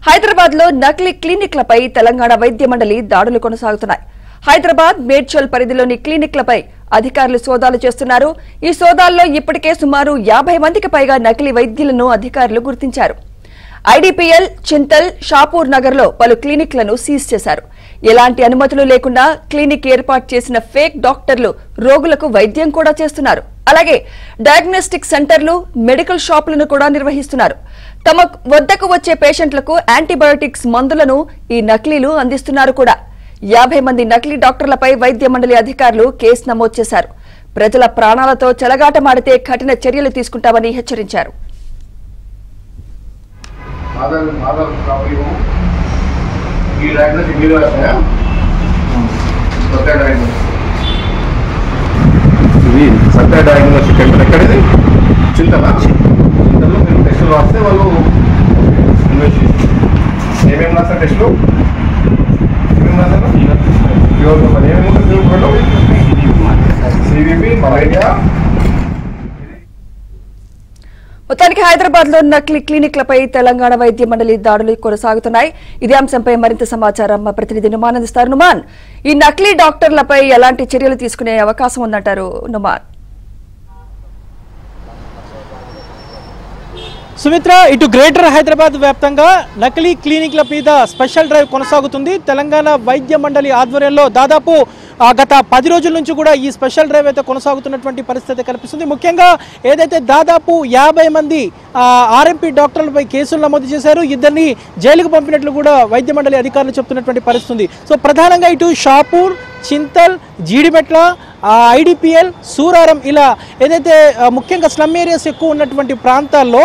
హైదరాబాద్ లో నకిలీ క్లినిక్లపై తెలంగాణ వైద్య మండలి దాడులు కొనసాగుతున్నాయి. హైదరాబాద్ మేడ్చల్ పరిధిలోని క్లినిక్లపై అధికారులు సోదాలు చేస్తున్నారు. ఈ సోదాల్లో ఇప్పటికే సుమారు 50 మందికి పైగా నకిలీ వైద్యులను అధికారులు గుర్తించారు. ఐడిపిఎల్, చింతల్, షాపూర్ నగర్ లో పలు క్లినిక్లను సీజ్ చేశారు. ఎలాంటి అనుమతులు లేకుండా క్లినిక్ ఏర్పాటు చేసిన ఫేక్ డాక్టర్లు రోగులకు వైద్యం కూడా చేస్తున్నారు. అలాగే డయాగ్నోస్టిక్ సెంటర్లు, మెడికల్ షాపులను కూడా నిర్వహిస్తున్నారు. తమ వద్దకు వచ్చే పేషెంట్లకు యాంటీబయోటిక్స్ మందులను ఈ నకిలీలు అందిస్తున్నారు కూడా. 50 మంది నకిలీ డాక్టర్లపై వైద్య మండలి అధికారులు కేసు నమోదు చేశారు. ప్రజల ప్రాణాలతో చెలగాటమాడితే కఠిన చర్యలు తీసుకుంటామని హెచ్చరించారు. సత్య డయాగ్నోస్టిక్ సెంటర్ ఎక్కడిది? చింతలో మీరు టెస్టులు రాస్తే వాళ్ళు ఏమేమి రాస్తారు? టెస్టులు ఏమేమి రాస్తారు? CVP, malaria. మొత్తానికి హైదరాబాద్ లో నకిలీ క్లినిక్లపై తెలంగాణ వైద్య మండలి దాడులు కొనసాగుతున్నాయి. ఇదే అంశంపై మరింత సమాచారం మా ప్రతినిధి నుమాన్ అందిస్తారు. నుమాన్, ఈ నకిలీ డాక్టర్లపై ఎలాంటి చర్యలు తీసుకునే అవకాశం ఉందంటారు? నుమాన్. సుమిత్ర, ఇటు గ్రేటర్ హైదరాబాద్ వ్యాప్తంగా నకిలీ క్లినిక్ల మీద స్పెషల్ డ్రైవ్ కొనసాగుతుంది. తెలంగాణ వైద్య మండలి ఆధ్వర్యంలో దాదాపు గత 10 రోజుల నుంచి కూడా ఈ స్పెషల్ డ్రైవ్ అయితే కొనసాగుతున్నటువంటి పరిస్థితి కనిపిస్తుంది. ముఖ్యంగా ఏదైతే దాదాపు 50 మంది ఆర్ఎంపీ డాక్టర్లపై కేసులు నమోదు చేశారు. ఇద్దరిని జైలుకు పంపినట్లు కూడా వైద్య మండలి అధికారులు చెప్తున్నటువంటి పరిస్థితి. సో ప్రధానంగా ఇటు షాపూర్, చింతల్, జీడిమెట్ల, ఐడిపిఎల్, సూరారం ఇలా ఏదైతే ముఖ్యంగా స్లమ్ ఏరియాస్ ఎక్కువ ఉన్నటువంటి ప్రాంతాల్లో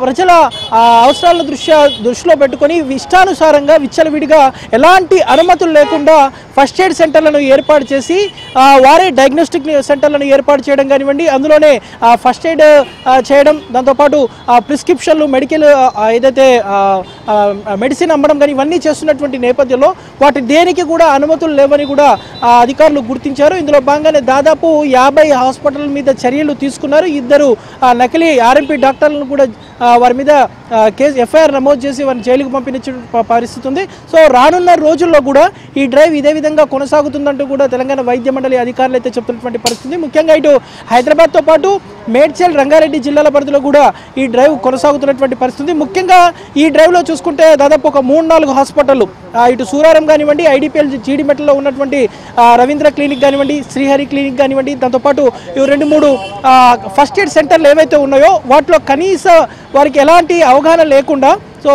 ప్రజల అవసరాల దృష్టిలో పెట్టుకొని ఇష్టానుసారంగా విచ్చలవిడిగా ఎలాంటి అనుమతులు లేకుండా ఫస్ట్ ఎయిడ్ సెంటర్లను ఏర్పాటు చేసి వారే డయాగ్నోస్టిక్ సెంటర్లను ఏర్పాటు చేయడం కానివ్వండి, అందులోనే ఫస్ట్ ఎయిడ్ చేయడం, దాంతోపాటు ప్రిస్క్రిప్షన్లు, మెడికల్ ఏదైతే మెడిసిన్ అమ్మడం కానీ ఇవన్నీ చేస్తున్నటువంటి నేపథ్యంలో వాటి దేనికి కూడా అనుమతులు లేవని కూడా అధికారులు గుర్తించారు. ఇందులో భాగంగానే దాదాపు 50 హాస్పిటల్ మీద చర్యలు తీసుకున్నారు. ఇద్దరు నకిలీ ఆర్ఎంపీ డాక్టర్లను కూడా వారి మీద కేసు ఎఫ్ఐఆర్ నమోదు చేసి వారిని జైలుకు పంపించే పరిస్థితి ఉంది. సో రానున్న రోజుల్లో కూడా ఈ డ్రైవ్ ఇదే విధంగా కొనసాగుతుందంటూ కూడా తెలంగాణ వైద్య మండలి అధికారులు అయితే చెప్తున్నటువంటి పరిస్థితి. ముఖ్యంగా ఇటు హైదరాబాద్తో పాటు మేడ్చల్, రంగారెడ్డి జిల్లాల పరిధిలో కూడా ఈ డ్రైవ్ కొనసాగుతున్నటువంటి పరిస్థితి. ముఖ్యంగా ఈ డ్రైవ్లో చూసుకుంటే దాదాపు ఒక 3-4 హాస్పిటల్ ఇటు సూరారం కానివ్వండి, ఐడిపిఎల్, జీడిమెట్లలో ఉన్నటువంటి రవీంద్ర క్లినిక్ కానివ్వండి, శ్రీహరి క్లినిక్ కానివ్వండి, దాంతోపాటు ఇవి 2-3 ఫస్ట్ ఎయిడ్ సెంటర్లు ఏవైతే ఉన్నాయో వాటిలో కనీస వారికి ఎలాంటి అవగాహన లేకుండా సో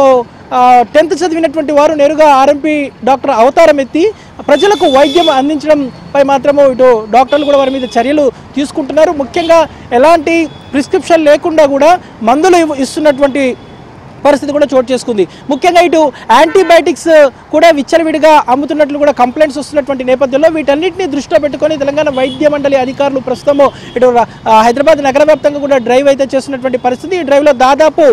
10th చదివినటువంటి వారు నేరుగా ఆర్ఎంపీ డాక్టర్ అవతారం ఎత్తి ప్రజలకు వైద్యం అందించడంపై మాత్రము ఇటు డాక్టర్లు కూడా వారి మీద చర్యలు తీసుకుంటున్నారు. ముఖ్యంగా ఎలాంటి ప్రిస్క్రిప్షన్ లేకుండా కూడా మందులు ఇస్తున్నటువంటి పరిస్థితి కూడా చోటు చేసుకుంది. ముఖ్యంగా ఇటు యాంటీబయాటిక్స్ కూడా విచ్చలవిడిగా అమ్ముతున్నట్లు కూడా కంప్లైంట్స్ వస్తున్నటువంటి నేపథ్యంలో వీటన్నిటిని దృష్టిలో పెట్టుకొని తెలంగాణ వైద్య మండలి అధికారులు ప్రస్తుతం ఇటు హైదరాబాద్ నగర వ్యాప్తంగా కూడా డ్రైవ్ అయితే చేస్తున్నటువంటి పరిస్థితి. ఈ డ్రైవ్లో దాదాపు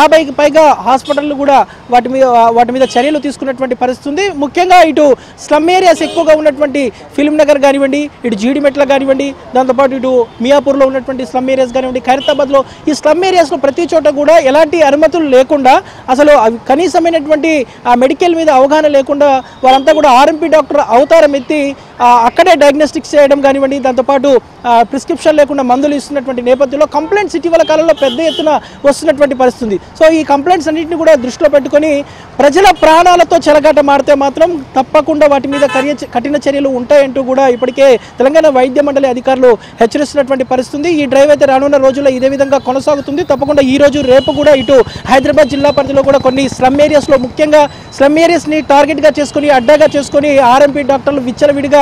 50కి పైగా హాస్పిటళ్లు కూడా వాటి మీద చర్యలు తీసుకున్నటువంటి పరిస్థితి ఉంది. ముఖ్యంగా ఇటు స్లమ్ ఏరియాస్ ఎక్కువగా ఉన్నటువంటి ఫిల్మ్ నగర్ కానివ్వండి, ఇటు జీడిమెట్ల కానివ్వండి, దాంతోపాటు ఇటు మియాపూర్లో ఉన్నటువంటి స్లమ్ ఏరియాస్ కానివ్వండి, ఖైరతాబాద్లో ఈ స్లమ్ ఏరియాస్లో ప్రతి చోట కూడా ఎలాంటి అనుమతులు లేకుండా అసలు కనీసమైనటువంటి మెడికల్ మీద అవగాహన లేకుండా వారంతా కూడా ఆర్ఎంపీ డాక్టర్ అవతారం ఎత్తి అక్కడే డయాగ్నోస్టిక్స్ చేయడం కానివ్వండి, దాంతోపాటు ప్రిస్క్రిప్షన్ లేకుండా మందులు ఇస్తున్నటువంటి నేపథ్యంలో కంప్లైంట్స్ ఇటీవల కాలంలో పెద్ద ఎత్తున వస్తున్నటువంటి పరిస్థితి. సో ఈ కంప్లైంట్స్ అన్నింటినీ కూడా దృష్టిలో పెట్టుకొని ప్రజల ప్రాణాలతో చెలగాట మారితే మాత్రం తప్పకుండా వాటి మీద కఠిన చర్యలు ఉంటాయంటూ కూడా ఇప్పటికే తెలంగాణ వైద్య మండలి అధికారులు హెచ్చరిస్తున్నటువంటి పరిస్థితి. ఈ డ్రైవ్ అయితే రానున్న రోజుల్లో ఇదే విధంగా కొనసాగుతుంది. తప్పకుండా ఈ రోజు రేపు కూడా ఇటు హైదరాబాద్ జిల్లా పరిధిలో కూడా కొన్ని స్లమ్ ఏరియాస్లో ముఖ్యంగా స్లమ్ ఏరియాస్ని టార్గెట్గా చేసుకుని అడ్డాగా చేసుకుని ఆర్ఎంపీ డాక్టర్లు విచ్చలవిడిగా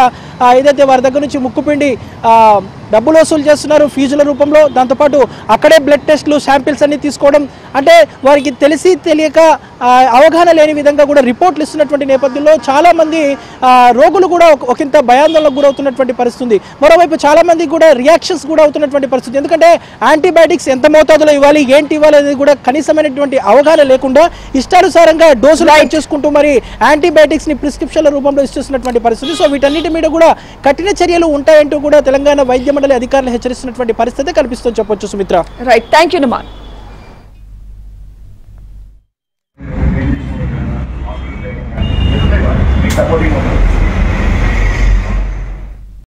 ఏదైతే వారి దగ్గర నుంచి ముక్కుపిండి డబ్బులు వసూలు చేస్తున్నారు ఫీజుల రూపంలో, దాంతోపాటు అక్కడే బ్లడ్ టెస్టులు, శాంపిల్స్ అన్ని తీసుకోవడం, అంటే వారికి తెలిసి తెలియక అవగాహన లేని విధంగా కూడా రిపోర్ట్లు ఇస్తున్నటువంటి నేపథ్యంలో చాలామంది రోగులు కూడా ఒకంత భయాందోళనకు గురవుతున్నటువంటి పరిస్థితి. మరోవైపు చాలామంది కూడా రియాక్షన్స్ కూడా అవుతున్నటువంటి పరిస్థితి. ఎందుకంటే యాంటీబయాటిక్స్ ఎంత మోతాదులో ఇవ్వాలి, ఏంటి ఇవ్వాలి అనేది కూడా కనీసమైనటువంటి అవగాహన లేకుండా ఇష్టానుసారంగా డోసులు యాడ్ చేసుకుంటూ మరి యాంటీబయాటిక్స్ని ప్రిస్క్రిప్షన్ల రూపంలో ఇస్తున్నటువంటి పరిస్థితి. సో వీటన్నిటి మీద కూడా కఠిన చర్యలు ఉంటాయంటూ కూడా తెలంగాణ వైద్య మండలి అధికారులు హెచ్చరిస్తున్నటువంటి పరిస్థితి కనిపిస్తుందని చెప్పొచ్చు. Sumitra, right, thank you Numan. Supporting ఉంటుంది.